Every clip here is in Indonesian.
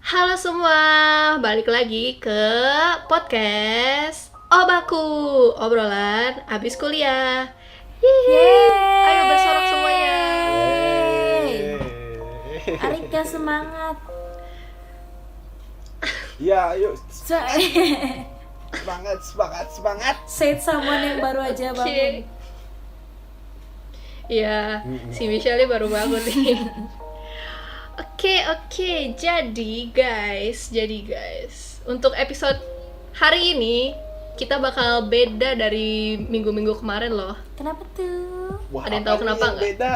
Halo semua, balik lagi ke podcast Obaku, obrolan abis kuliah. Yeay, ayo bersorak semuanya. Arika semangat. Ya, ayo So- semangat. Say it someone yang baru aja bangun. Iya, si Michelle baru bangun nih. Oke, jadi guys, untuk episode hari ini kita bakal beda dari minggu-minggu kemarin loh. Kenapa tuh? Wah, Ada yang tahu apa kenapa nih yang nggak? beda?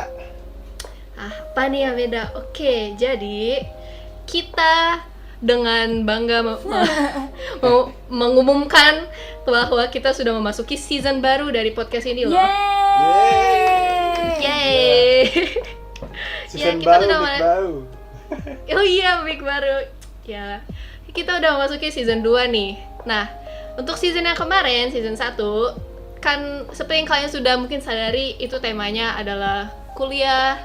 Apa nih yang beda? Oke, jadi kita dengan bangga mau mengumumkan bahwa kita sudah memasuki season baru dari podcast ini loh. Yeay. Season kita baru, udah week mulai- baru. Oh iya, week baru. Ya, kita udah memasuki season 2 nih. Nah, untuk season yang kemarin, season 1, kan seperti yang kalian sudah mungkin sadari, itu temanya adalah kuliah,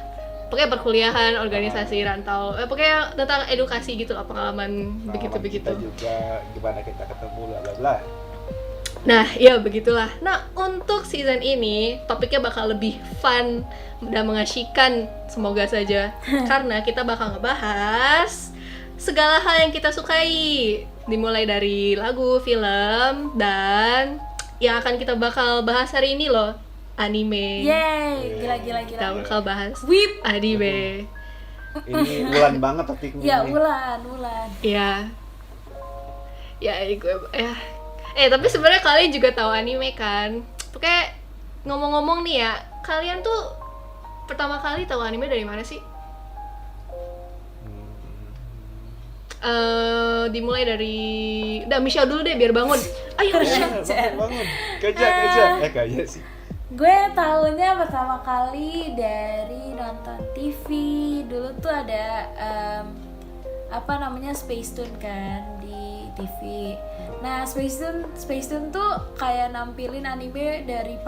pokoknya perkuliahan, organisasi rantau, pokoknya tentang edukasi gitu lah, pengalaman begitu-begitu. Kita juga gimana kita ketemu bla bla bla. Nah, ya begitulah. Nah, untuk season ini topiknya bakal lebih fun dan mengasyikan, semoga saja. Karena kita bakal ngebahas segala hal yang kita sukai, dimulai dari lagu, film, dan yang akan kita bakal bahas hari ini loh, anime. Yeay, gila. Kita bakal bahas Wip. anime. Ini bulan banget topiknya. Ya, ini. Ulan. Ya, tapi sebenarnya kalian juga tahu anime kan? Pokoknya ngomong-ngomong nih ya, kalian tuh pertama kali tahu anime dari mana sih? Dimulai dari, udah Michelle dulu deh biar bangun. Ayo Michelle. Bangun. Kerja sih. Gue tahunya pertama kali dari nonton TV. Dulu tuh ada Space Tune kan di TV. Nah, Space Tune tuh kayak nampilin anime dari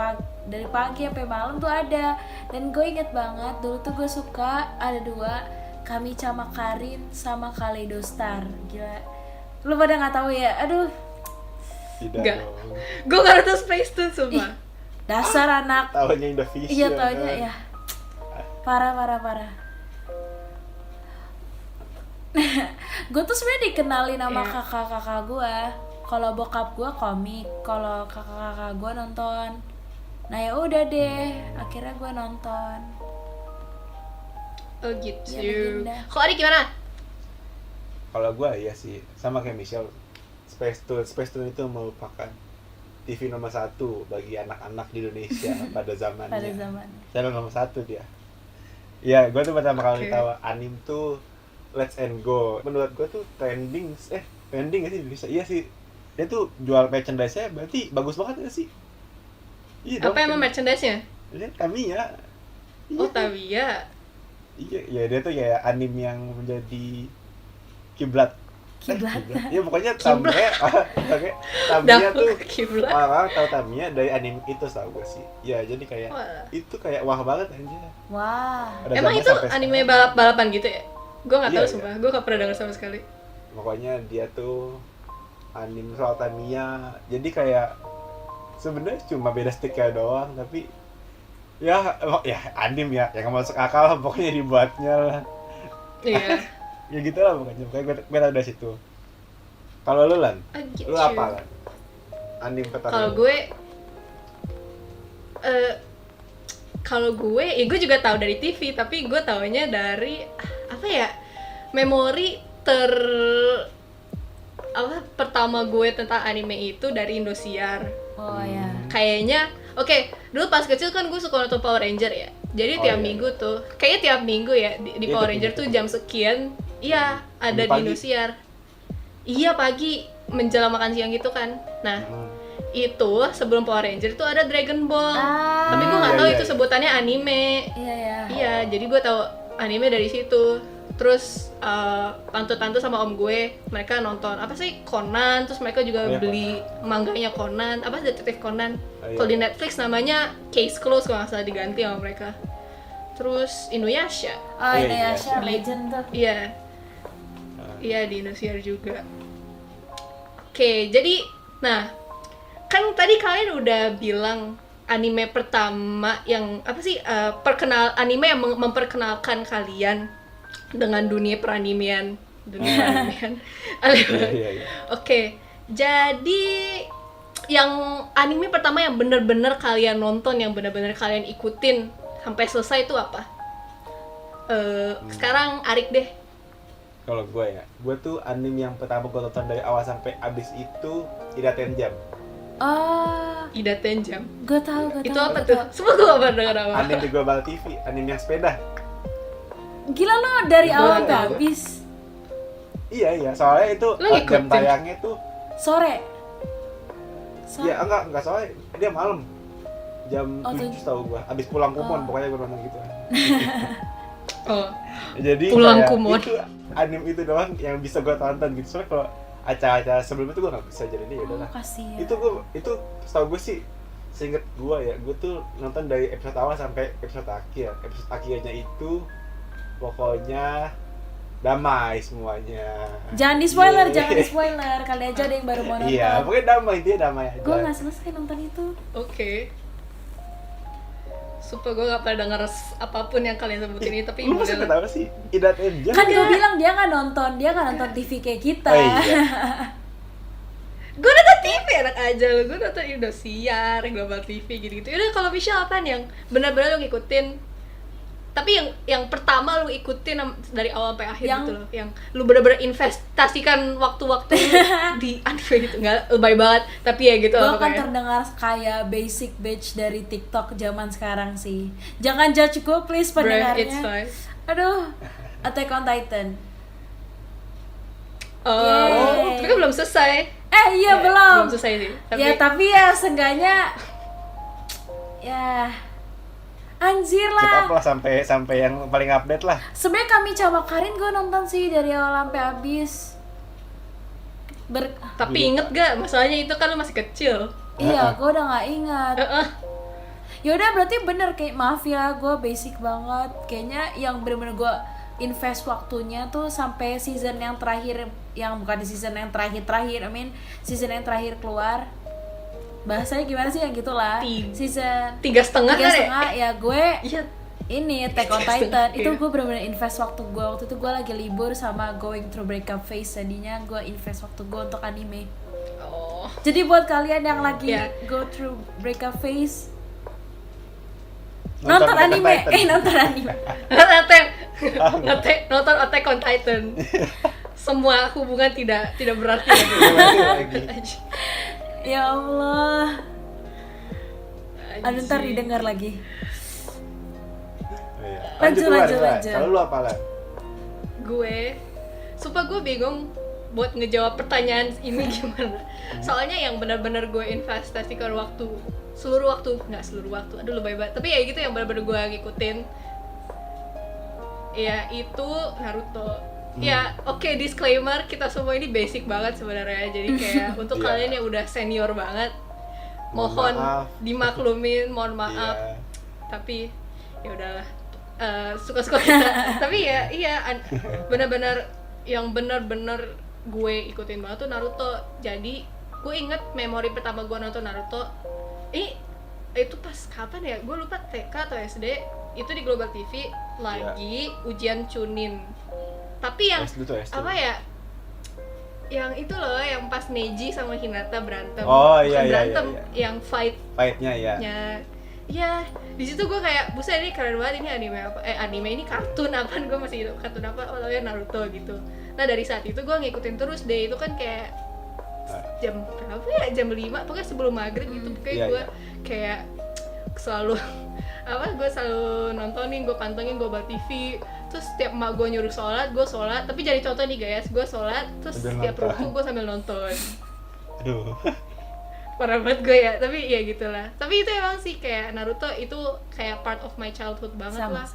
pagi sampai malam tuh ada. Dan gue inget banget dulu tuh gue suka ada dua, Kamicha Makarin sama Kaleidostar. Gila. Lu pada nggak tahu ya? Aduh, Tidak Enggak. dong. Gue gak nonton Space Tune sumpah. dasar anak. Tahunya Indovision. Iya taunya kan? ya. Parah. Gue tuh sebenarnya dikenalin sama Iya. kakak-kakak gue. Kalau bokap gue komik, kalau kakak-kakak gue nonton. Nah ya udah deh, akhirnya gue nonton. Oh gitu. Ya, legenda. Kalau Adik gimana? Kalau gue ya sih sama kayak Michelle. Space Tune itu merupakan TV nomor 1 bagi anak-anak di Indonesia pada zamannya. Pada zamannya. Channel nomor 1 dia. Ya, gue tuh pertama kali Oke. tahu anime tuh Let's and Go. Menurut gue tuh trending gak sih bisa? Iya sih. Dia tuh jual merchandise-nya berarti bagus banget gak sih? Iya dong. Apa emang merchandise-nya? Dia Tamiya. Iya. Oh, Tamiya. Iya, ya dia tuh ya anime yang menjadi kiblat. Kiblat. Ya pokoknya Kiblat. Tamiya tuh Kiblat. orang tahu Tamiya dari anime itu tau gue sih. Ya jadi kayak Wah. itu kayak wah banget anjir. Wah. Ada Emang zaman itu sampai anime sekarang. balap-balapan gitu ya? Gue nggak tahu Iya, sumpah, gue nggak pernah denger sama sekali. Pokoknya dia tuh anime soal Tamiya. Jadi kayak sebenarnya cuma beda stiker doang tapi ya anime ya yang nggak masuk akal lah pokoknya dibuatnya lah. Iya. Ya gitu lah pokoknya gue tahu dari situ. Kalau lu Lan, Ah, gitu. lu apa Lan? Anime pertama. Kalau gue, ya gue juga tahu dari TV, tapi gue taunya dari apa ya? Memori pertama gue tentang anime itu dari Indosiar. Oh ya. Kayaknya, oke, dulu pas kecil kan gue suka nonton Power Ranger ya. Jadi Oh, tiap iya. minggu tuh, kayaknya tiap minggu ya di Iya, Power tiap Ranger minggu. tuh jam sekian, iya ada di Pagi. Indosiar. Iya pagi menjelang makan siang gitu kan. Nah itu sebelum Power Ranger tuh ada Dragon Ball. Ah. Tapi gue nggak Iya, tahu iya, itu iya. sebutannya anime. Iya ya. Iya, jadi gue tahu anime dari situ. Terus tante-tante sama om gue, mereka nonton apa sih Conan, terus mereka juga Iya, beli mangganya Conan, apa detektif Conan. Oh, iya. Kalau di Netflix namanya Case Closed kalau nggak salah diganti sama mereka. Terus Inuyasha, Oh Iya, Inuyasha iya. Legend tuh. iya. Iya, di Indosiar juga. Oke, jadi nah kan tadi kalian udah bilang anime pertama yang apa sih anime yang memperkenalkan kalian dengan dunia peranimian. Iya. Oke, jadi yang anime pertama yang bener-bener kalian nonton, yang bener-bener kalian ikutin sampai selesai itu apa? Sekarang Arik deh. Kalau gue tuh anime yang pertama gue tonton dari awal sampai abis itu Ida Tenjam. Oh, Ida Tenjam. gue tahu. Itu apa tuh? Semua gue gak pernah denger apa. Anime di Global TV, anime yang sepeda. Gila lo dari Itu awal ada. sampai habis. Iya, soalnya itu Lo ngikutin? jam tayangnya tuh. Sore. Iya, enggak soalnya dia malam. Jam Oh, 7 tahu gue, abis pulang kumon pokoknya gue nonton gitu. Oh, Jadi Pulang kayak kumon. itu anime itu doang yang bisa gue tonton gitu. Soalnya kalau acara-acara sebelum itu gue nggak bisa, jadi ya udahlah. Kasihan. Itu setahu gue sih, seinget gue tuh nonton dari episode awal sampai episode akhir. Episode akhirnya itu pokoknya damai semuanya. Jangan di spoiler, Yeay. jangan di spoiler. Kali aja ada yang baru mau nonton. Iya, pokoknya damai, dia damai aja. Gue nggak selesai nonton itu. oke. Sumpah gue gak pernah denger apapun yang kalian sebutin ini, tapi Lu masa boleh lah. ketawa sih? Ida Tenjam. Kan gue bilang dia nggak nonton TV kayak kita. Oh, iya. Gue nonton TV enak aja lo, gue nonton Indosiar, Global TV gitu-gitu. Udah, kalau Michelle apaan yang benar-benar lo ngikutin? Tapi yang pertama lo ikutin dari awal sampai akhir gitu loh, yang lo benar-benar investasikan waktu-waktu di anime gitu. Nggak lebay banget, tapi ya gitu Gue lah akan pokoknya. terdengar kayak basic bitch dari TikTok zaman sekarang sih. Jangan judge gue please Bruh, pendengarnya. it's fine. Aduh, Attack on Titan. Oh, tapi kan belum selesai. Iya belum. Belum selesai sih. Tapi Ya tapi ya seenggaknya ya anjir Keep up lah. lah sampai yang paling update lah. Sebenarnya kami sama Karin gue nonton sih dari awal sampai habis. tapi inget gak masalahnya itu kan lo masih kecil. Iya, gue udah nggak ingat. Heeh. Yaudah berarti bener kayak maaf ya, gue basic banget. Kayaknya yang bener-bener gue invest waktunya tuh sampai season yang terakhir, yang bukan di season yang terakhir, season yang terakhir keluar. Bahasanya gimana sih yang gitulah. Season 3,5 kan ya? ya gue Iya. ini Attack on 3,5, Titan itu iya. gue bener-bener invest waktu itu gue lagi libur sama going through breakup phase, jadinya gue invest waktu gue untuk anime. Oh. Jadi buat kalian yang lagi Iya. go through breakup phase, Nonton nonton Attack on anime, Titan. nonton anime. Nonton Attack on Titan. Semua hubungan tidak berarti Lagi. Ya Allah, aduh ntar didengar lagi. Oh, iya. Lanjut. Kalau lu apa lah? Gue sumpah gue bingung buat ngejawab pertanyaan ini gimana. Soalnya yang benar-benar gue investasikan seluruh waktu, aduh lebay banget, tapi ya gitu yang benar-benar gue ngikutin ya itu Naruto. Ya oke, disclaimer, kita semua ini basic banget sebenarnya, jadi kayak untuk Iya. kalian yang udah senior banget Mohon mohon maaf. dimaklumin, mohon maaf. Iya. Tapi ya udahlah, suka-suka kita. Tapi ya iya benar-benar yang benar-benar gue ikutin banget tuh Naruto. Jadi gue inget memori pertama gue nonton Naruto itu pas kapan ya, gue lupa, TK atau SD, itu di Global TV lagi ujian Chunin. Tapi yang SD tuh SD. apa ya, yang itu loh, yang pas Neji sama Hinata berantem. Oh, Bukan iya, iya, berantem, iya. yang fight Fight-nya ya. ya di situ gue kayak buset, ini keren banget, ini anime apa, anime ini kartun apaan, gue masih kartun apa, oh ya Naruto gitu. Nah dari saat itu gue ngikutin terus deh, itu kan kayak jam berapa ya, jam 5 pokoknya sebelum maghrib gitu, pokoknya Iya, gue iya. kayak selalu gue selalu nontonin, gue pantengin, gue bawa TV. Terus setiap emak gue nyuruh sholat, gue sholat. Tapi jadi contoh nih guys, gue sholat, terus Sambil setiap nonton. ruku gue sambil nonton. Aduh. Parah banget gue ya, tapi ya gitulah. Tapi itu emang sih kayak Naruto itu kayak part of my childhood banget Sama. lah.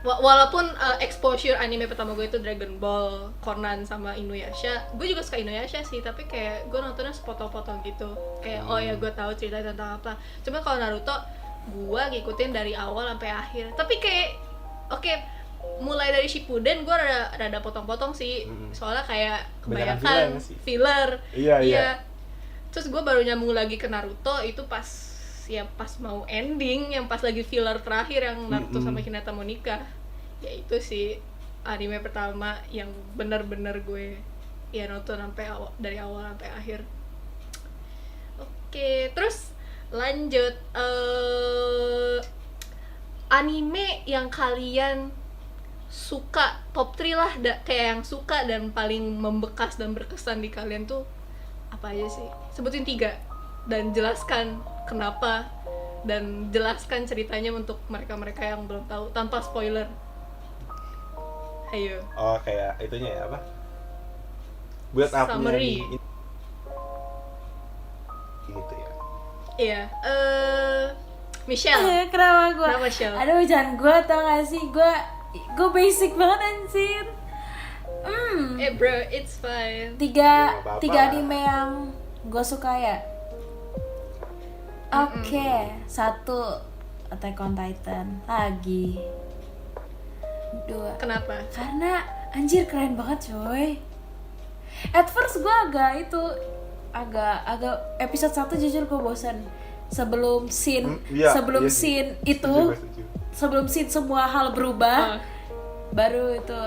Walaupun exposure anime pertama gue itu Dragon Ball, Conan, sama Inuyasha. Gue juga suka Inuyasha sih, tapi kayak gue nontonnya sepotong-potong gitu. Kayak oh ya gue tahu cerita tentang apa. Cuma kalau Naruto gue ngikutin dari awal sampai akhir. Tapi kayak oke, mulai dari Shippuden gue rada potong-potong sih, soalnya kayak Kebanyakan kebanyakan filler sih. filler. Iya. Terus gue baru nyambung lagi ke Naruto itu pas mau ending, yang pas lagi filler terakhir yang Naruto sama Hinata mau nikah. Ya itu sih anime pertama yang bener-bener gue ya nonton dari awal sampai akhir. Oke, terus lanjut anime yang kalian suka, top 3 lah, kayak yang suka dan paling membekas dan berkesan di kalian tuh apa aja sih? Sebutin 3 dan jelaskan kenapa, dan jelaskan ceritanya untuk mereka-mereka yang belum tahu tanpa spoiler. Ayo. Oh, kayak itunya ya, apa? Build up-nya Summary. gitu ya. Iya, Michelle. Kenapa gue? Kenapa, Shell? Aduh, jangan gue, tau gak sih? Gue basic banget anjir. Bro, it's fine. Tiga Nggak apa-apa. anime yang gue suka ya. Oke, 1 Attack on Titan lagi. 2 Kenapa? karena anjir keren banget coy. At first gue agak episode 1 jujur gue bosan. Sebelum scene Iya sih. scene itu, Setuju. sebelum scene semua hal berubah, baru itu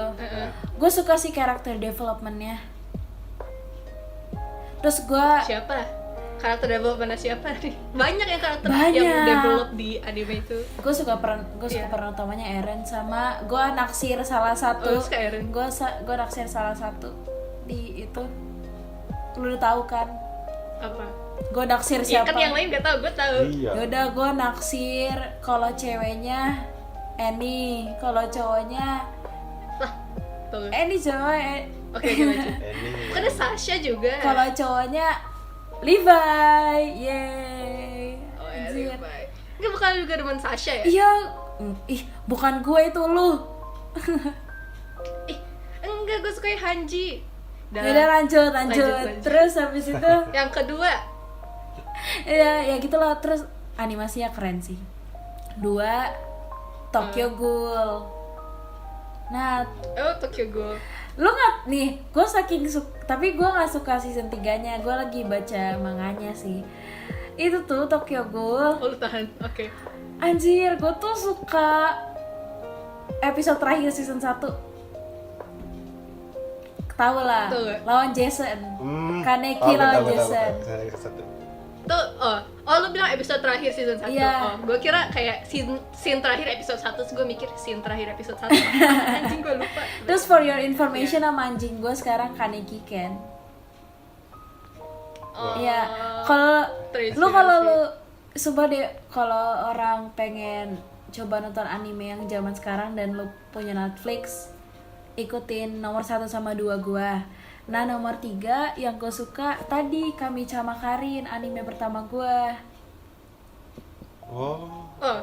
gue suka sih karakter developmentnya. Terus gue Siapa? Karakter development siapa nih? Banyak yang karakter Banyak. yang develop di anime itu. suka peran utamanya Eren, sama gue naksir salah satu. Oh, suka Eren. Gue naksir salah satu di itu. Lu udah tahu kan? Apa? Gue naksir Ya siapa? kan yang lain gak tahu, gue tahu. Iya. Yaudah gue naksir kalau ceweknya Annie, kalau cowoknya Lah, tuh. Annie cowok. Oke, lanjut. Ini Bukannya Sasha juga? Kalau cowoknya Levi, yeay. Oh, ya, Anjir. Levi. Enggak, bukan juga demen Sasha ya? Iya, bukan gue itu lu. Enggak, gue suka Hanji. Yaudah lanjut. Lanjut. Terus habis itu Yang kedua, ya gitulah. Terus animasinya keren sih. 2 Tokyo Ghoul. Nah, Tokyo Ghoul. lu nggak nih? Gue tapi gue nggak suka season 3-nya. Gue lagi baca manganya sih. Itu tuh Tokyo Ghoul. Oh, lu tahan. Oke. Anjir, gue tuh suka episode terakhir season 1. Tahu lah, Tahu nggak? lawan Jason. Kaneki lawan Jason. Tuh, lu bilang episode terakhir season 1. Iya. Oh, gue kira kayak scene terakhir episode 1, terus gue mikir scene terakhir episode 1. Anjing, gue lupa. Terus for your information, nama anjing gue sekarang Kaneki Ken. Oh, Iya. Kalau terinspirasi. lu sumpah deh, kalau orang pengen coba nonton anime yang zaman sekarang dan lu punya Netflix, ikutin nomor 1 sama 2 gua. Nah, nomor 3 yang gue suka tadi Kamicha Makarin, anime pertama gua. Oh. Oh,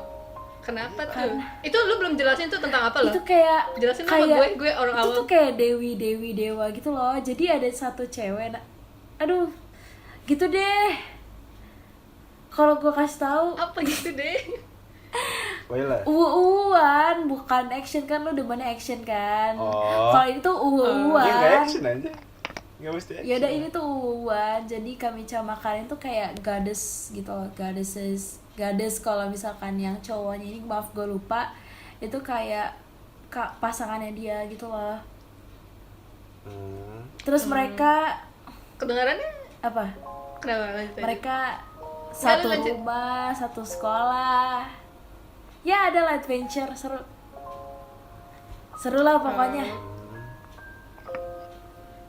kenapa tuh? Itu lu belum jelasin tuh tentang apa loh? Itu kayak Jelasin sama gue orang itu awam. tuh kayak dewi dewa gitu loh. Jadi ada satu cewek, aduh, gitu deh. Kalau gue kasih tahu, Apa gitu deh? Spoiler. uwan bukan action kan, lu demennya action kan. Oh. Kalau ini tuh Ya nggak uwan. action aja. Nggak mesti action. Yaudah, ini tuh uwan. Jadi Kamicha Makarin tuh kayak goddess gitu loh. Goddess kalau misalkan yang cowoknya ini, maaf gue lupa, itu kayak pasangannya dia gitu loh. Terus mereka Kedengarannya apa? kenapa lanjut aja? Mereka satu lanjut. rumah, satu sekolah. Ya, ada lah adventure, seru lah pokoknya.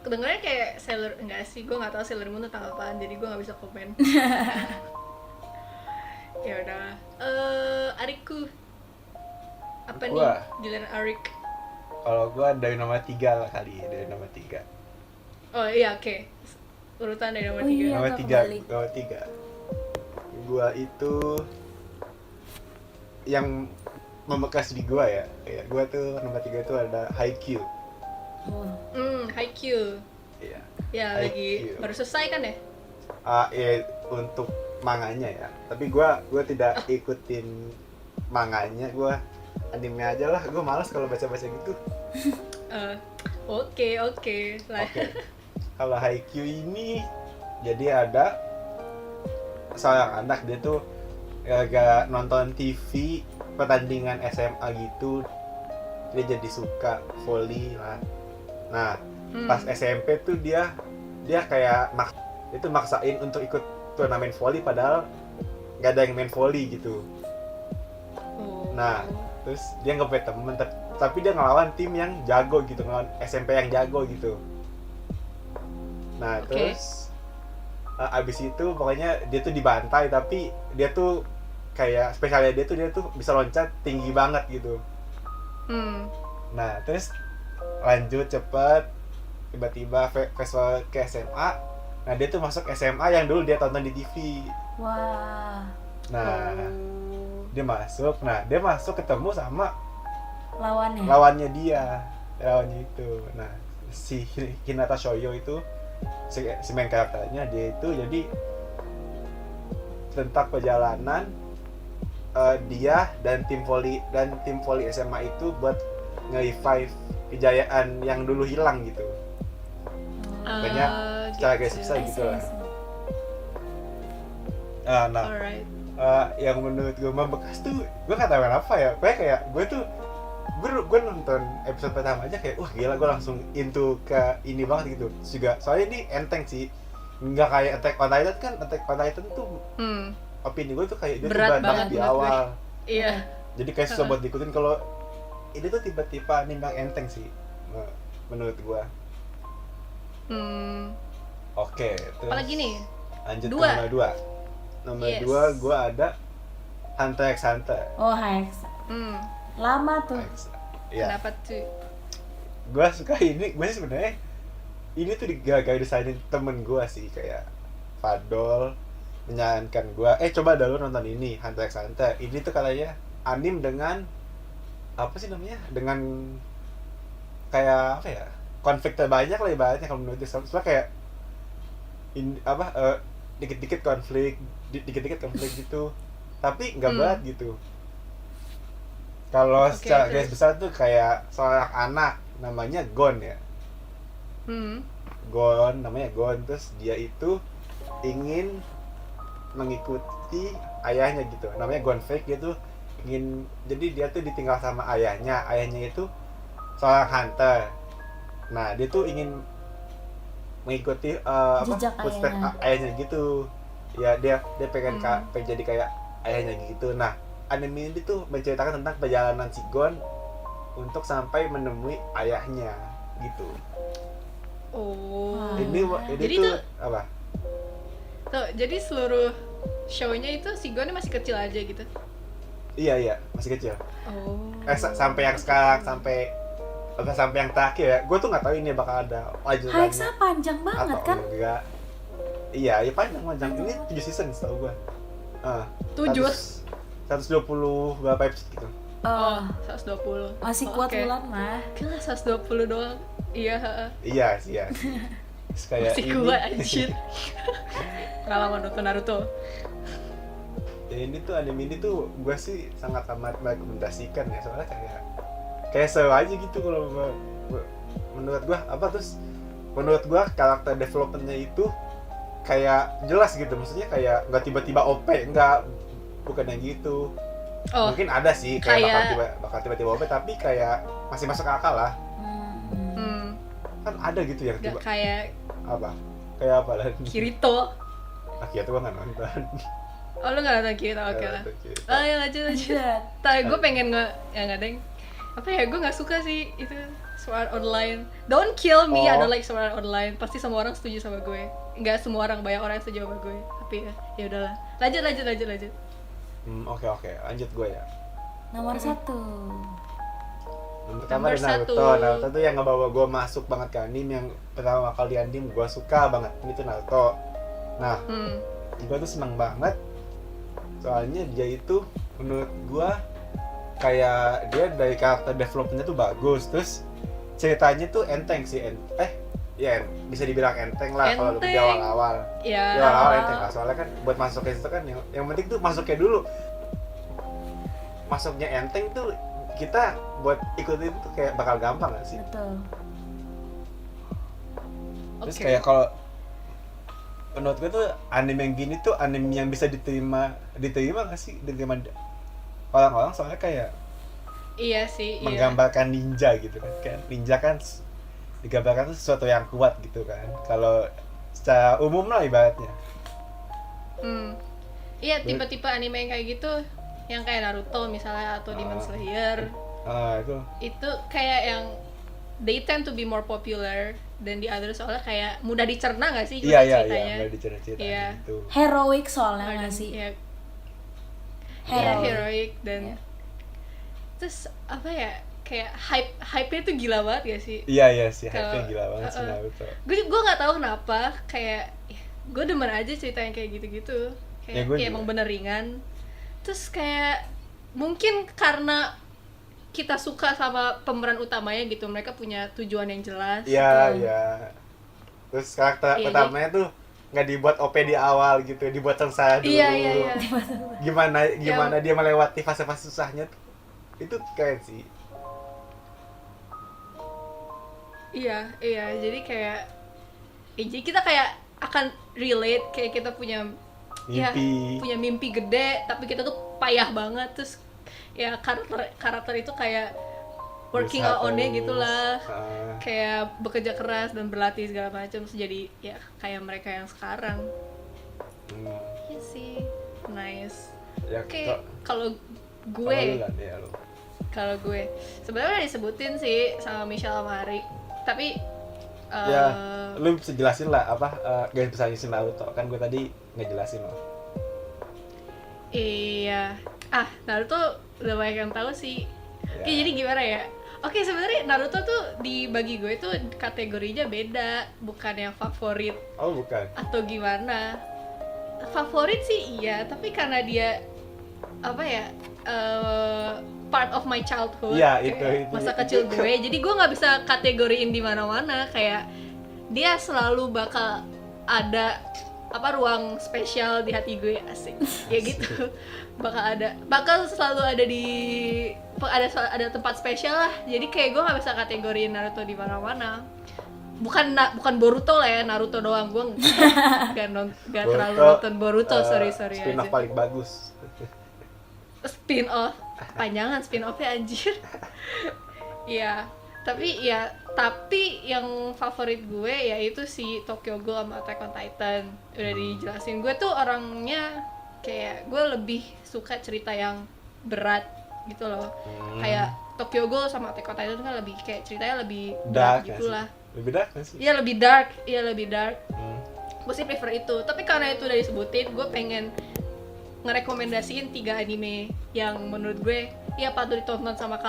Kedengarannya kayak Sailor, enggak sih, gue nggak tahu Sailor Moon tentang apaan, jadi gue nggak bisa komen. Ya udah, Ariku apa nih? Gua? Giliran Arik. Kalau gua dari nomor 3 lah kali, dari nomor 3. Oh iya, oke. Urutan dari nomor Oh 3. iya. Nomor Kak, 3, kebalik. nomor 3. Gua itu yang membekas di gua ya. Kayak gua tuh nomor 3 itu ada Haikyuu. Oh. Haikyuu. Iya. Ya, lagi Haikyuu. baru selesai kan ya? Untuk manganya ya. Tapi gua tidak ikutin manganya, gua anime aja lah, gue malas kalau baca-baca gitu. Oke. Lah. Oke. Kalau Haikyuu ini jadi ada seorang anak, dia tuh gak nonton TV pertandingan SMA gitu, dia jadi suka volley lah. Nah, pas SMP tuh dia kayak itu maksain untuk ikut turnamen volley padahal nggak ada yang main volley gitu. Nah, terus dia nggak punya temen, tapi dia ngelawan tim yang jago gitu, ngelawan SMP yang jago gitu. Nah, terus abis itu pokoknya dia tuh dibantai, tapi dia tuh kayak spesialnya dia tuh bisa loncat tinggi banget gitu. Nah, terus lanjut cepet, tiba-tiba festival ke SMA. Nah, dia tuh masuk SMA yang dulu dia tonton di TV. Wah. Nah, dia masuk ketemu sama Lawannya lawannya itu. Nah, si Hinata Shoyo itu si main karakternya, dia itu jadi tentang perjalanan dia dan tim volley SMA itu buat nge-revive kejayaan yang dulu hilang gitu. Makanya secara garis besar gitu lah. Nah, Alright. yang menurut gue membekas tuh, gue gak tahu kenapa ya, kayak gue nonton episode pertama aja kayak wah gila, gue langsung into ke ini banget gitu juga. Soalnya ini enteng sih, nggak kayak Attack on Titan kan. Attack on Titan tuh opini gue tuh kayak dia Berat tuh banget di buat awal gue. Iya. jadi kayak susah buat diikutin. Kalau ini tuh tiba-tiba anime yang enteng sih menurut gue. Oke, terus Apalagi nih? lanjut Dua. ke nomor 2 gue ada Hunter x Hunter. Oh, Hex. Lama tuh. Iya. Kenapa tuh? Gue suka ini, gue sebenarnya ini tuh gara-gara desainin temen gue sih, kayak Fadol menyarankan gue, coba dah lu nonton ini Hunter x Hunter. Ini tuh katanya anime dengan apa sih namanya, dengan kayak apa ya, konflik terbanyak lah ibaratnya kalau menurut dia. Soalnya kayak dikit-dikit konflik gitu, tapi nggak berat gitu. Kalau secara garis besar tuh kayak seorang anak namanya Gon ya. Namanya Gon, terus dia itu ingin mengikuti ayahnya gitu. Namanya Gon Fake, dia tuh ingin, jadi dia tuh ditinggal sama ayahnya itu seorang hunter. Nah, dia tuh ingin mengikuti footstep ayahnya gitu. Ya dia pengen jadi kayak ayahnya gitu. Nah, anime ini tuh menceritakan tentang perjalanan si Gon untuk sampai menemui ayahnya gitu. Ini jadi tuh apa? Tuh, jadi seluruh show-nya itu si Gon masih kecil aja gitu. Iya, masih kecil. Sampai yang sekarang, sampai yang terakhir ya. Gue tuh nggak tahu ini bakal ada lanjutannya. Hexa panjang banget kan? Enggak. Iya, panjang. Ini 7 season setahu gue. 7? 120 berapa episode gitu. 120. Masih kuat bulan mah. Gila, 120 doang. Iya. Iya. Kayak masih kuat anjir. Pengalaman nonton Naruto. Ya, ini tuh anime ini tuh gue sih sangat amat merekomendasikan ya, soalnya kayak seru aja gitu kalau menurut gue. Menurut gue karakter developmentnya itu kayak jelas gitu, maksudnya kayak nggak tiba-tiba OP, bukan yang gitu. Mungkin ada sih kayak bakal tiba-tiba OP, tapi kayak masih masuk akal lah. Kan ada gitu yang tiba kayak apa lah Kirito. Kirito gue nggak nonton. Lu nggak nonton Kirito? Oke lah. Ya lanjut. Tapi gue pengen nggak deng. Apa ya, gue nggak suka sih itu Sword Art Online. Don't kill me, I don't like Sword Art Online. Pasti semua orang setuju sama gue. Nggak semua orang, banyak orang yang setuju sama gue. Tapi ya udahlah. Lanjut. Oke, lanjut gue ya. Nomor 1. Yang pertama ada Naruto tuh yang ngebawa gue masuk banget ke anime. Yang pertama kali anime gue suka banget, ini tuh Naruto. Nah, gue tuh seneng banget soalnya dia itu menurut gue kayak dia dari karakter developmentnya tuh bagus, terus ceritanya tuh enteng sih. Bisa dibilang enteng lah kalau di awal-awal. Di awal enteng lah, soalnya kan buat masuk ke situ kan yang penting tuh masuknya dulu. Masuknya enteng tuh kita buat ikutin tuh kayak bakal gampang gak sih? Betul. Terus Oke. kayak kalau menurut gue tuh anime yang gini tuh anime yang bisa diterima gak sih dengan orang-orang, soalnya kayak Iya sih, iya. menggambarkan ninja gitu kan. Kayak ninja kan digambarkan tuh sesuatu yang kuat gitu kan. Kalau secara umum lah ibaratnya. Iya, tipe-tipe anime yang kayak gitu, yang kayak Naruto misalnya atau Demon Slayer, Itu kayak yang they tend to be more popular dan the other, soalnya kayak mudah dicerna nggak sih iya ceritanya? nggak dicerita Iya. gitu. Heroic soalnya nggak sih? Iya, Heroic. heroic dan Iya. terus apa ya, kayak hype-nya tuh gila banget gak sih? Iya sih, Kalau- hype-nya gila banget sih Naruto. Gue nggak tahu kenapa, kayak gue demen aja cerita yang kayak gitu-gitu, Ya, kayak gue ya juga. emang bener ringan. Terus kayak mungkin karena kita suka sama pemeran utamanya gitu, mereka punya tujuan yang jelas. Iya. Terus karakter Iya, utamanya tuh nggak dibuat OP di awal gitu, dibuat sengsara dulu. Iya. Gimana dia melewati fase-fase susahnya tuh. Itu keren sih. Iya, jadi kayak jadi kita kayak akan relate, kayak kita punya Mimpi. punya mimpi gede, tapi kita tuh payah banget. Terus ya karakter itu kayak working Berusaha on it terus. gitulah, Ah, kayak bekerja keras dan berlatih segala macam, terus jadi ya kayak mereka yang sekarang. hmm. Iya sih, nice. Ya, Oke, kalau gue lu lah, ya, lu. kalau gue sebenarnya udah disebutin sih sama Michelle Amari, tapi Ya, lu bisa jelasin lah apa garis besarnya si Naruto, kan gue tadi nggak jelasin loh. iya, Naruto udah banyak yang tahu sih. Ya. Oke, jadi gimana ya? Oke, sebenarnya Naruto tuh dibagi gue tuh kategorinya beda, bukan yang favorit Oh bukan. atau gimana. Favorit sih iya, tapi karena dia apa ya, part of my childhood, Iya, kayak itu. masa kecil gue, jadi gue nggak bisa kategoriin di mana-mana. Kayak dia selalu bakal ada ruang spesial di hati gue, asik ya gitu. bakal selalu ada tempat spesial lah. Jadi kayak gue nggak bisa kategoriin Naruto di mana-mana. Bukan Boruto lah ya, Naruto doang. Gue nggak terlalu nonton Boruto, sorry Spin-off aja. paling bagus. Spin-off, panjangan spin-offnya anjir. Iya, tapi yang favorit gue yaitu si Tokyo Ghoul sama Attack on Titan. Udah dijelasin, gue tuh orangnya kayak gue lebih suka cerita yang berat gitu loh. Kayak Tokyo Ghoul sama Attack on Titan kan lebih kayak ceritanya lebih Dark berat gitulah. Lebih dark nggak sih? Iya lebih dark. Gue sih prefer itu. Tapi karena itu udah disebutin, gue pengen ngerekomendasiin 3 anime yang menurut gue ya patut ditonton sama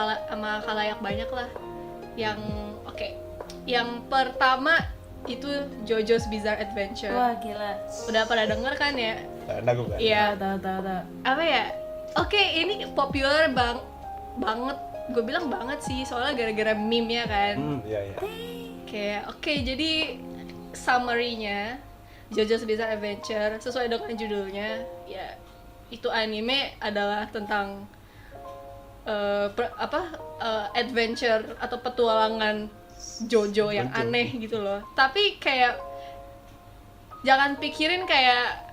khalayak banyak lah. Yang oke. Yang pertama itu JoJo's Bizarre Adventure. Wah gila. Udah pada denger kan ya? Nah, gue kan. Iya. Tahu. Apa ya? Oke, ini populer banget. Gue bilang banget sih, soalnya gara-gara meme-nya kan. Iya. Kayak oke, jadi summary-nya JoJo's Bizarre Adventure sesuai dengan judulnya, ya itu anime adalah tentang adventure atau petualangan Jojo yang aneh gitu loh. Tapi kayak jangan pikirin kayak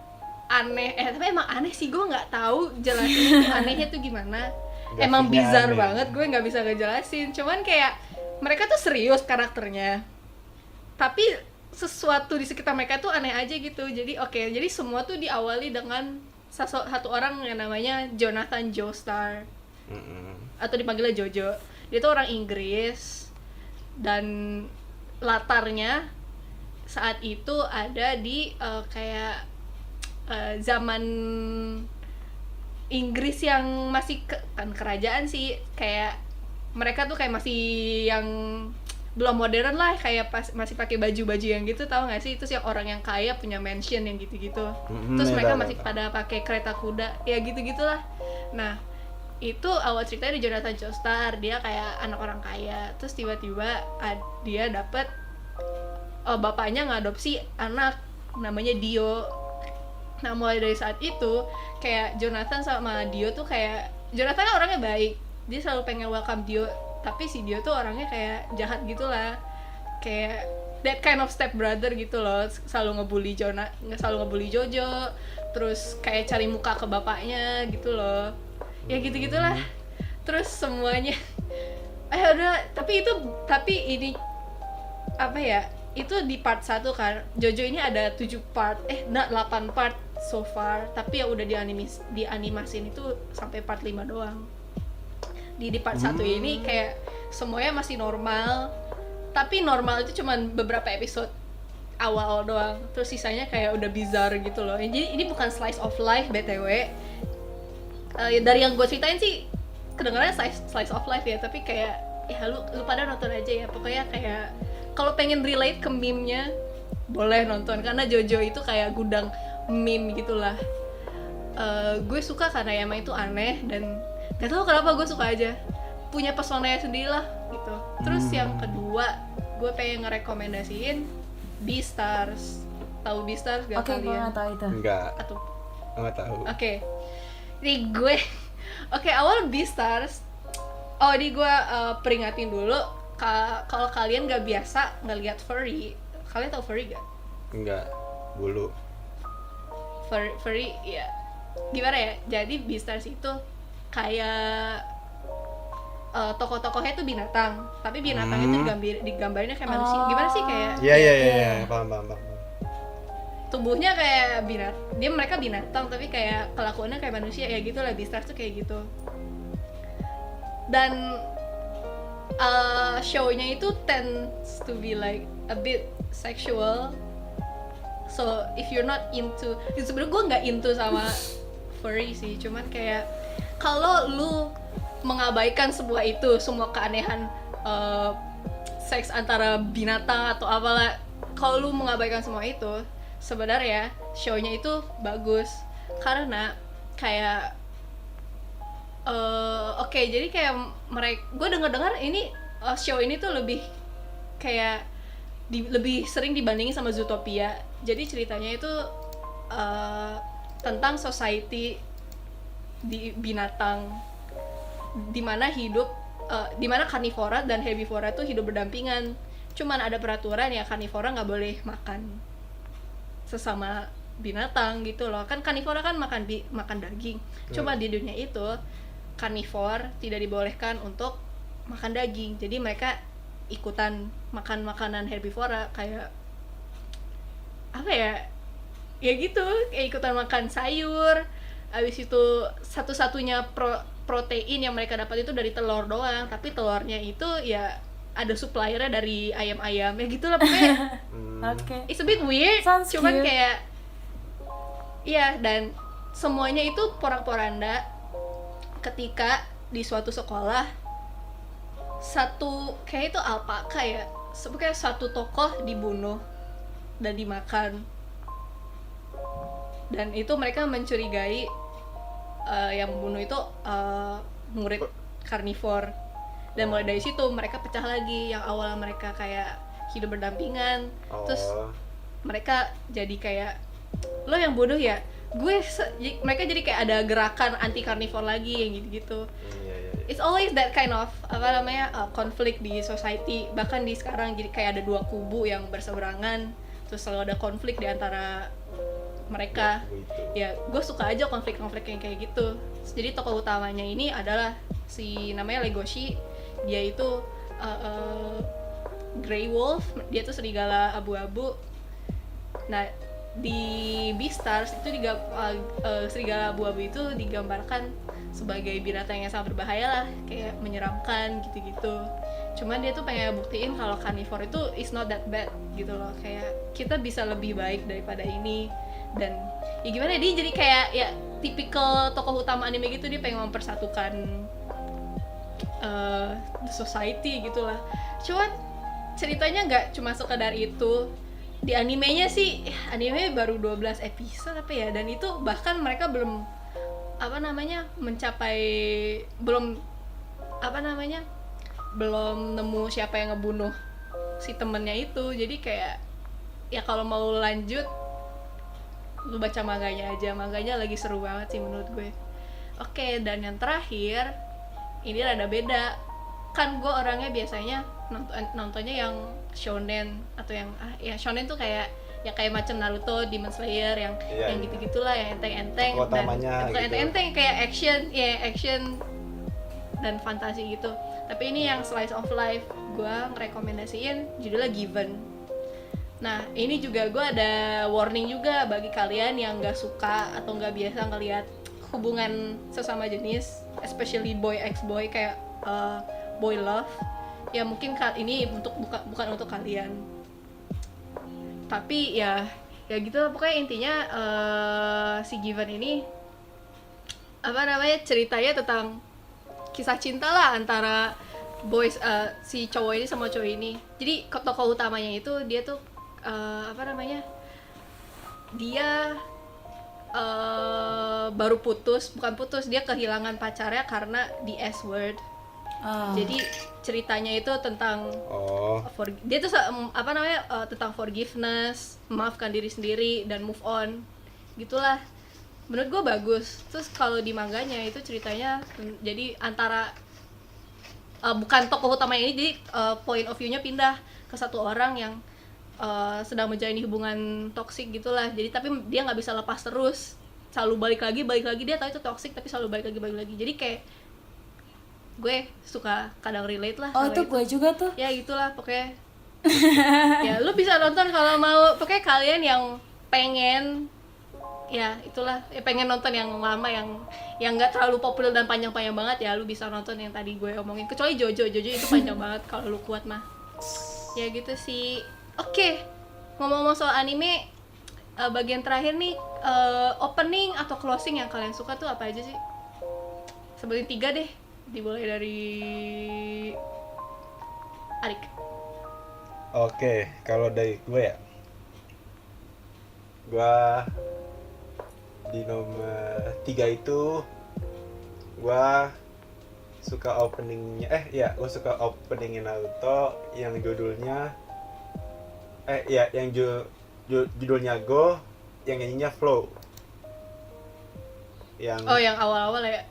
aneh, tapi emang aneh sih, gue nggak tahu jelasin itu anehnya tuh gimana. Emang Grafiknya bizarre aneh. banget, gue nggak bisa ngejelasin. Cuman kayak mereka tuh serius karakternya, tapi sesuatu di sekitar mereka tuh aneh aja gitu. Jadi jadi semua tuh diawali dengan satu orang yang namanya Jonathan Joestar, atau dipanggilnya Jojo. Dia tuh orang Inggris dan latarnya saat itu ada di kayak zaman Inggris yang masih kan kerajaan sih, kayak mereka tuh kayak masih yang belum modern lah, kayak masih pakai baju-baju yang gitu, tahu nggak sih? Itu sih orang yang kaya punya mansion yang gitu-gitu. Terus ya, mereka tahu, masih tahu. pada pakai kereta kuda, ya gitu-gitulah. Nah, itu awal ceritanya di Jonathan Joestar, dia kayak anak orang kaya. Terus tiba-tiba dia dapet bapaknya ngadopsi anak namanya Dio. Nah, mulai dari saat itu kayak Jonathan sama Dio tuh kayak Jonathan kan orangnya baik, dia selalu pengen welcome Dio, tapi si Dio tuh orangnya kayak jahat gitulah, kayak that kind of step brother gitu loh, selalu ngebully Jojo, terus kayak cari muka ke bapaknya gitu loh, ya gitu-gitulah. Terus semuanya udah, tapi ini apa ya, itu di part 1 kan. Jojo ini ada 7 part, 8 part so far, tapi yang udah dianimasin itu sampai part 5 doang. Di part 1 ini kayak semuanya masih normal, tapi normal itu cuman beberapa episode awal doang, terus sisanya kayak udah bizarre gitu loh. Jadi ini bukan slice of life BTW. Dari yang gue ceritain sih kedengarannya slice of life ya, tapi kayak ya lu pada nonton aja ya. Pokoknya kayak kalau pengen relate ke meme-nya boleh nonton, karena Jojo itu kayak gudang meme gitulah. Gue suka karena emang itu aneh dan gak tahu kenapa gue suka aja, punya pesonanya sendiri lah gitu. Terus yang kedua gue pengen ngerekomendasiin Beastars. Tahu Beastars gak Oke, gue kalian? nggak tahu itu. Enggak, Atau nggak tahu. Oke. Ini gue awal Beastars. Ini gue peringatin dulu, kalau kalian gak biasa ngelihat furry. Kalian tahu furry gak? Enggak, bulu. Furry ya. Gimana ya? Jadi Beastars itu kayak tokoh-tokohnya tuh binatang, tapi binatangnya tuh digambarinnya kayak manusia. Gimana sih kayak Iya, paham. tubuhnya kayak mereka binatang tapi kayak kelakuannya kayak manusia, ya gitu lah. Beastars tuh kayak gitu. Dan show-nya itu tends to be like a bit sexual. So if you're not into, sebenarnya gue nggak into sama furry sih, cuman kayak kalau lu mengabaikan semua keanehan seks antara binatang atau apalah, kalau lu mengabaikan semua itu, sebenarnya show-nya itu bagus karena kayak jadi kayak gue dengar ini show ini tuh lebih kayak lebih sering dibandingin sama Zootopia. Jadi ceritanya itu tentang society di binatang, dimana carnivora dan herbivora tuh hidup berdampingan. Cuman ada peraturan ya, carnivora nggak boleh makan sesama binatang gitu loh. Kan carnivora kan makan daging. Cuma di dunia itu carnivore tidak dibolehkan untuk makan daging. Jadi mereka ikutan makan makanan herbivora, kayak apa ya? Ya gitu, kayak ikutan makan sayur. Abis itu satu-satunya protein yang mereka dapat itu dari telur doang, tapi telurnya itu ya ada suppliernya dari ayam-ayam, ya gitulah pokoknya. Oke. It's a bit weird, Sounds cuman cute. kayak iya, dan semuanya itu porak-poranda ketika di suatu sekolah kayak itu alpaka ya, kayak satu tokoh dibunuh dan dimakan, dan itu mereka mencurigai yang membunuh itu murid karnivor, dan mulai dari situ mereka pecah lagi. Yang awalnya mereka kayak hidup berdampingan, terus mereka jadi kayak, lo yang bunuh ya, mereka jadi kayak ada gerakan anti karnivor lagi yang gitu-gitu. It's always that kind of konflik di society. Bahkan di sekarang jadi kayak ada dua kubu yang berseberangan, terus selalu ada konflik di antara mereka. Ya, gue suka aja konflik-konflik yang kayak gitu. Jadi tokoh utamanya ini adalah si namanya Legoshi. Dia itu Grey Wolf, dia tuh serigala abu-abu. Nah, di Beastars itu serigala abu-abu itu digambarkan sebagai binatang yang sangat berbahaya lah, kayak menyeramkan gitu-gitu. Cuman dia tuh pengen buktiin kalau carnivore itu is not that bad gitu loh, kayak kita bisa lebih baik daripada ini. Dan ya gimana, dia jadi kayak ya tipikal tokoh utama anime gitu, dia pengen mempersatukan the society gitulah. Cuman ceritanya nggak cuma sekedar itu. Di animenya sih, anime baru 12 episode apa ya, dan itu bahkan mereka belum belum nemu siapa yang ngebunuh si temennya itu. Jadi kayak ya kalau mau lanjut lu baca manganya aja, manganya lagi seru banget sih menurut gue. Oke, dan yang terakhir ini rada beda. Kan gue orangnya biasanya nontonnya yang shonen atau yang ya shonen tuh kayak ya kayak macam Naruto, Demon Slayer yang Iya, yang iya. gitu-gitulah, yang enteng-enteng Tokoh dan utamanya bukan gitu. enteng-enteng kayak action dan fantasi gitu. Tapi ini yang slice of life, gue ngerekomendasiin judulnya Given. Nah ini juga gue ada warning juga bagi kalian yang nggak suka atau nggak biasa ngelihat hubungan sesama jenis, especially boy ex boy kayak boy love. Ya mungkin ini bukan untuk kalian. Tapi ya gitu lah, pokoknya intinya si Given ini apa namanya, ceritanya tentang kisah cinta lah antara boys, si cowok ini sama cowok ini. Jadi tokoh utamanya itu dia tuh apa namanya, dia baru bukan putus, dia kehilangan pacarnya karena di S word. Jadi ceritanya itu tentang dia tuh apa namanya, tentang forgiveness, memaafkan diri sendiri dan move on gitulah. Menurut gue bagus. Terus kalau di manganya itu ceritanya jadi antara bukan tokoh utama ini, jadi point of view-nya pindah ke satu orang yang sedang menjalani hubungan toksik gitulah. Jadi tapi dia nggak bisa lepas terus, selalu balik lagi, dia tahu itu toksik tapi selalu balik lagi. Jadi kayak gue suka kadang relate lah. Oh itu gue juga tuh. Ya gitulah pokoknya. Ya lu bisa nonton kalau mau. Pokoknya kalian yang pengen, ya itulah, pengen nonton yang lama yang nggak terlalu populer dan panjang-panjang banget, ya lu bisa nonton yang tadi gue omongin. Kecuali Jojo itu panjang banget kalau lu kuat mah. Ya gitu sih. Oke, ngomong-ngomong soal anime, bagian terakhir nih, opening atau closing yang kalian suka tuh apa aja sih? Sebutin 3 deh. Dimulai dari Arik. Oke, kalau dari gue ya, gue di nomor 3 itu gue suka openingnya, gue suka openingnya Naruto yang judulnya judulnya Go, yang nyanyinya Flow. Yang yang awal-awal ya.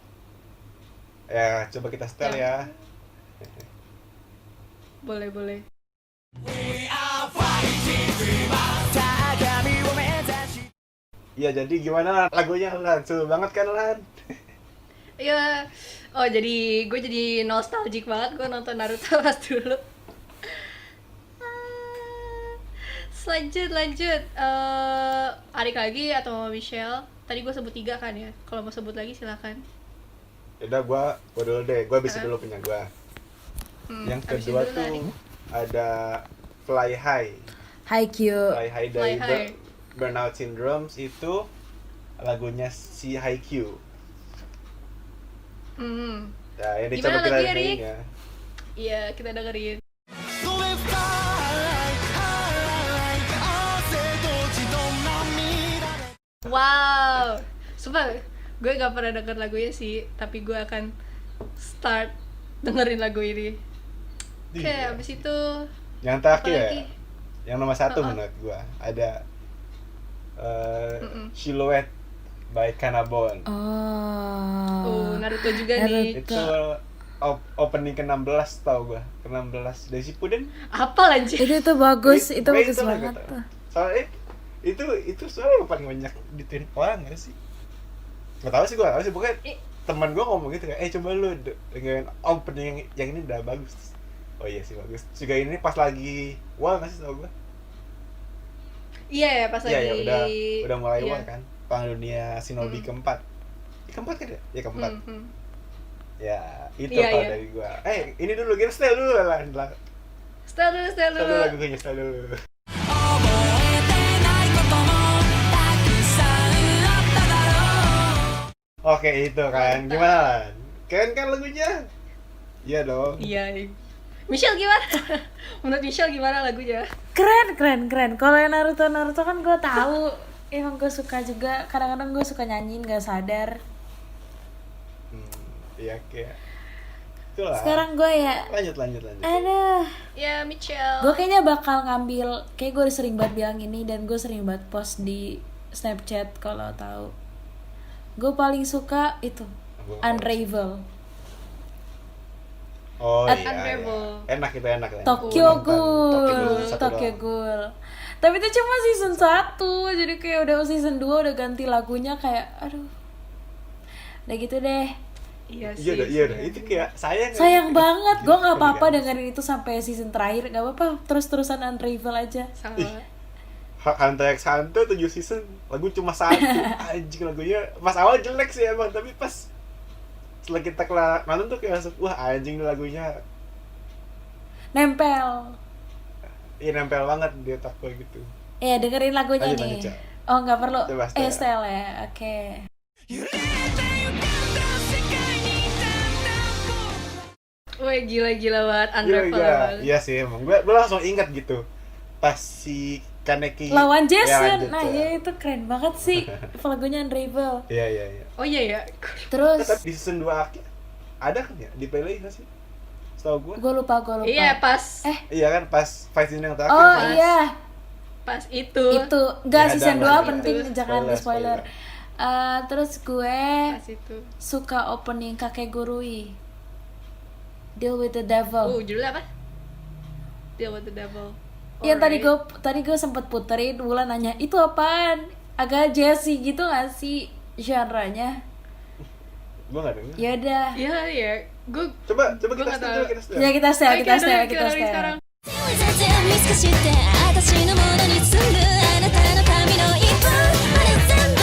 Ya, coba kita setel ya. Boleh. Iya, jadi gimana lagunya, Lan? Seru banget kan, Lan? Iya. Oh, jadi gue jadi nostalgic banget gue nonton Naruto pas dulu. Lanjut. Arik lagi atau Michelle? Tadi gue sebut 3 kan ya. Kalau mau sebut lagi silakan. Yaudah, gue dulu deh. Gue bisa dulu punya gue. Yang kedua dulu tuh Arik. ada Fly High. Haikyuu. Fly High dari Fly High. Burnout Syndrome, itu lagunya si Haikyuu. Ya, yang dicoba Gimana kita lagunya, Rik? dengerin ya. Iya, kita dengerin. Wow, sumpah gue gak pernah denger lagunya sih, tapi gue akan start dengerin lagu ini. Oke, Iya. abis itu Yang apa terakhir lagi? ya, yang nomor 1 menurut gue ada Silhouette by Kanabon. Naruto juga nih. Itu opening ke-16 tau gue, ke-16 dari Shippuden. Apa lanjut? Itu bagus, itu bagus lah banget gitu. tuh. Soalnya itu soalnya yang paling banyak dituin orang gak sih? Gak tau sih, pokoknya teman gue ngomong gitu kayak, coba lu dengerin opening yang ini udah bagus. Oh iya sih bagus. Juga ini pas lagi gak sih tau gue? Iya ya, pas lagi. Iya, udah mulai iya. kan. Perang Dunia Shinobi keempat. Keempat kan ya? Ya keempat. Ya, itu Iya, kalau iya. dari gua. Ini dulu, kita setel dulu lah. Setel Setel dulu. dulu lagunya, setel dulu. Oke, itu kan. Gimana, Lan? Keren kan lagunya? Iya dong. Iya. Michelle gimana? Menurut Michelle gimana lagunya? Keren. Kalau yang Naruto kan gue tahu, emang gue suka juga. Kadang-kadang gue suka nyanyiin gak sadar. Iya, kayak itulah. Sekarang gue ya, Lanjut. aduh, Ya, Michelle. gue kayaknya bakal ngambil, kayak gue udah sering banget bilang ini dan gue sering banget post di Snapchat kalau tahu. Gue paling suka itu Gua nggak Unravel. Oh At- iya, Unravel. iya. Enak itu enak. Tokyo Nonton Ghoul, satu Tokyo doang. Ghoul. Tapi itu cuma season 1, jadi kayak udah season 2 udah ganti lagunya kayak aduh. Udah gitu deh. Iya Iya dah, iya dah. sayang. Itu kayak sayang. Sayang banget, gue nggak Gila, apa-apa gila. dengerin itu sampai season terakhir, nggak apa-apa, terus-terusan Unravel aja. Sama. Hunter x Hunter 7 season lagu cuma satu. Anjing lagunya pas awal jelek sih emang, tapi pas setelah kita kelar nonton tuh kayak langsung wah anjing nih lagunya. Nempel. Iya nempel banget di otak gue gitu. Dengerin lagunya Lanjut, nih. lanjut, Cak. Oh nggak perlu. Coba, Stella. Stella ya, oke. Woi gila-gila banget Iya, Unravel iya. banget. Iya sih emang. Gue langsung ingat gitu. Pas si Kaneki Lawan ya, Jason, lanjut, nah Cak. ya itu keren banget sih lagunya Unravel. Iya iya iya. Oh iya ya. Terus Tapi di season 2 akhir ada kan ya di playlist nggak sih? Setahu gue. gue lupa. Iya pas Iya kan pas fight scene yang terakhir. Oh kan? iya, pas itu. itu enggak Ya, season ada 2 lah, penting itu. jangan di Spoiler, spoiler. Terus gue Pas itu. suka opening Kakegurui, Deal with the Devil. Judulnya apa? Deal with the Devil. Yang Alright. tadi gue sempet puterin, Wulan nanya itu apaan? Agak jazzy gitu gak sih genre-nya? Gue nggak denger. Ya udah. Iya ya. Gue Coba Gua kita nggak setel tahu. dulu, kita setel. Ya kita setel, kita setel, dengerin, kita dengerin setel. sekarang. 全然見透かして私のものにするあなたの髪の一本あれ全部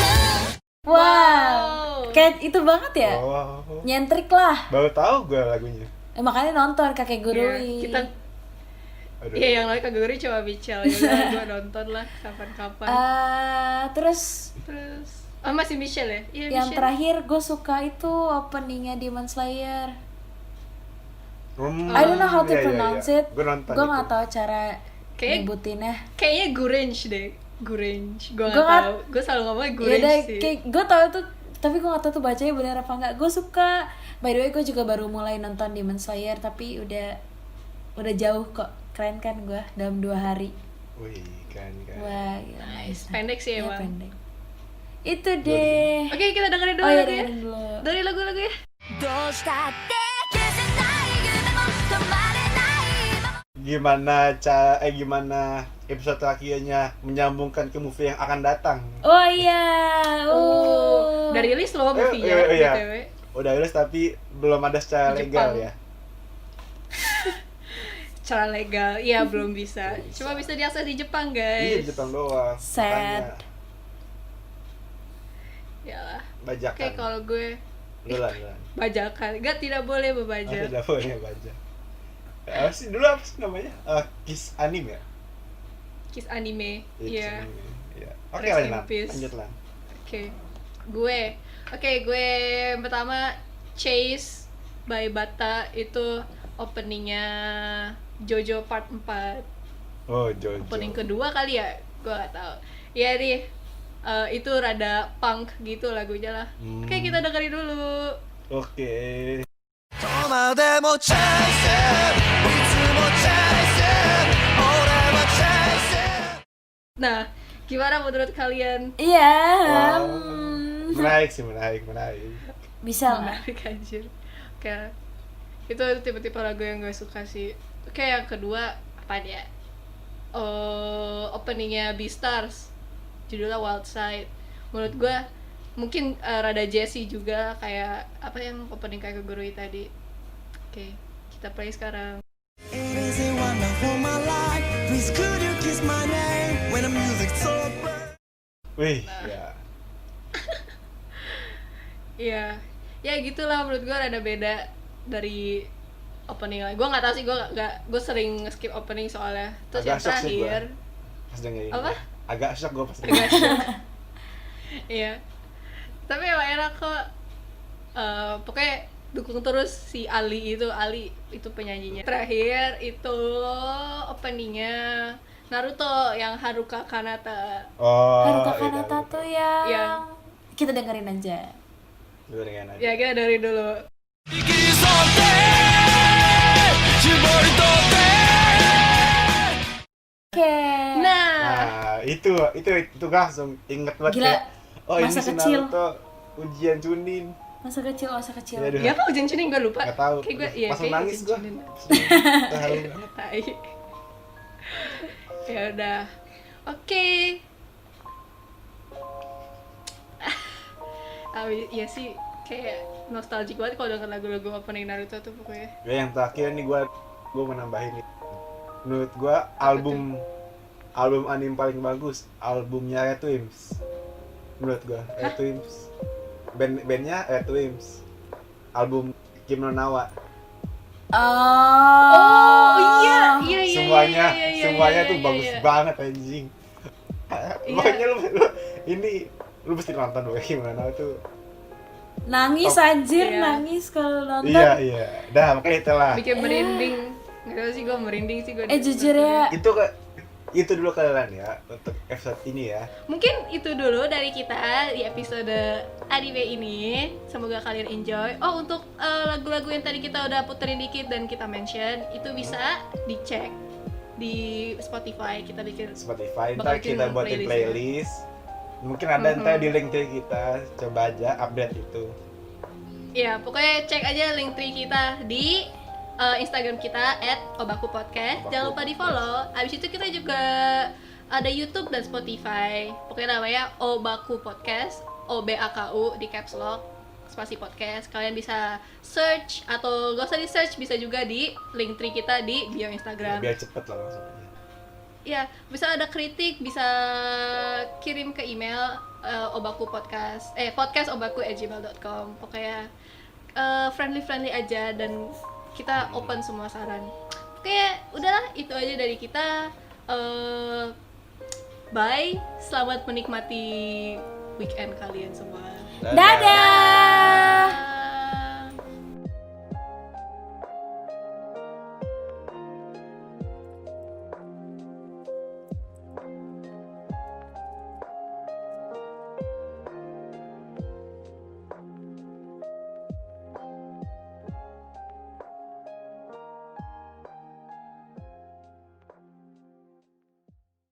Wow, kayak itu banget ya? Oh, Nyentrik lah. baru tahu gue lagunya. Makanya nonton Iya, Kakegurui. kita Aduh. Iya yang lain kategori cuma Michelle ya udah gue nonton lah kapan-kapan. Terus Terus masih Michelle ya? Iya yang Michelle. terakhir gue suka itu openingnya Demon Slayer. Hmm, I don't know how to iya, iya, pronounce iya. it. Gue nonton Gue itu. nggak tahu cara Kayak- nyebutinnya. Kayaknya Gurange deh. Gurange. Gue Gua nggak nggak- tahu. Gue selalu ngomongnya Ya Gurange udah, sih. kayak gue tahu tuh, tapi gue nggak tahu tuh bacanya benar apa enggak. Gue suka. By the way, gue juga baru mulai nonton Demon Slayer, tapi udah jauh kok. Keren kan gue dalam 2 hari. Wih, kan. Wah, gila. Nice. Pendek sih Iya, emang. pendek. Itu deh. Oke kita dengerin dulu Oh iya, lagu ya. dengerin dulu. Dari lagu-lagu ya. どうしたって消せない夢も止まれない Gimana episode terakhirnya menyambungkan ke movie yang akan datang. Oh iya. Udah rilis loh movie-nya iya. BTW. Udah rilis tapi belum ada secara Di legal Jepang. ya. Cara legal, iya belum bisa. Cuma bisa diakses di Jepang Iya, guys. di Jepang doang. Sad. Makanya, Yalah. bajakan. Oke kalau gue Lulan. bajakan, enggak tidak boleh Oh, membajak. tidak boleh bajak. Apa sih dulu apa sih namanya? Kiss anime ya? Kiss anime. Kiss Iya. anime. Iya. Oke, Rest in lanjut. peace. Lanjut lah. Oke. Gue yang pertama Chase by Bata itu openingnya Jojo Part 4. Oh, Jojo. Opening kedua kali ya? Gue gak tahu. Ya nih, itu rada punk gitu lagunya lah. Hmm. Oke, kita dengerin dulu. Oke. どこまでもチャイスいつもチャイス俺はチャイス Nah, gimana menurut kalian? Iya. Menarik sih, menarik. Bisa lah. Menarik anjir. Oke. Itu tipe-tipe lagu yang gue suka sih. Oke, yang kedua apa dia? Openingnya Beastars. Judulnya Wild Side. Menurut gue mungkin rada jazzy juga kayak apa yang opening kayak Kakegurui tadi. Oke, kita play sekarang. It is a wonderful my life please could you kiss my name when the music's so bright Wih, ya. Iya, ya gitulah menurut gue rada beda dari opening lain. Gue nggak tahu sih, gue sering skip opening soalnya. Terus Agak yang shock sih gua. terakhir, Pas dengerin. Apa? Agak shock gue pas agak dengerin. shock. Iya, tapi emang enak kok. Pokoknya dukung terus si Ali itu penyanyinya. Terakhir itu openingnya Naruto yang Haruka Kanata. Oh, Haruka iya, Kanata tahu. tuh yang Yang kita dengerin aja. Dengerin aja. ya kita dari dulu. 生きり添って絞り取って Oke. Nah, Nah, itu langsung inget banget Gila, kayak, oh ini masa si kecil. Naruto ujian Chunin. Masa kecil. Ya, aduh. Ya kok Junchunin gue lupa. Nggak tahu. Kayak gue ya Pas lu kayak nangis gua. Junchunin. Tahu. Tai. Ya udah. Oke. Tapi ya sih kayak nostalgic banget kalau denger lagu-lagu opening Naruto tuh pokoknya. Ya yang terakhir nih gua mau nambahin nih. Menurut gua album anime paling bagus albumnya Red Wimps. Menurut gua Red Wimps. Bandnya Red Wimps. Album Kim no Nawa. Oh iya. Semuanya tuh bagus banget anjing. Makanya lu lu mesti nonton dulu Kim no Nawa tuh. Nangis Top. anjir, Iya. nangis kalau nonton. Iya. Dah, makanya itulah. Bikin merinding. Nggak tahu sih gue merinding sih gue. Jujur ya, Itu dulu kalian ya untuk episode ini ya. Mungkin itu dulu dari kita di episode anime ini. Semoga kalian enjoy. Oh, untuk lagu-lagu yang tadi kita udah puterin dikit dan kita mention, itu bisa dicek di Spotify. Kita bikin Spotify, bakal ntar kita bikin buatin playlist playlist. Mungkin ada ntar di link tree kita, coba aja update itu. ya, pokoknya cek aja link tree kita di Instagram kita @obakupodcast. Jangan lupa di-follow. Abis itu kita juga ada YouTube dan Spotify. Pokoknya namanya Obaku Podcast, OBAKU di caps lock spasi podcast. Kalian bisa search atau gak usah di-search, bisa juga di link tree kita di bio Instagram. Biar cepet lah maksudnya. Ya, bisa ada kritik, bisa kirim ke email podcast@obaku@gmail.com. Pokoknya friendly aja dan kita open semua saran. Oke, udahlah itu aja dari kita. Bye, selamat menikmati weekend kalian semua. dadah.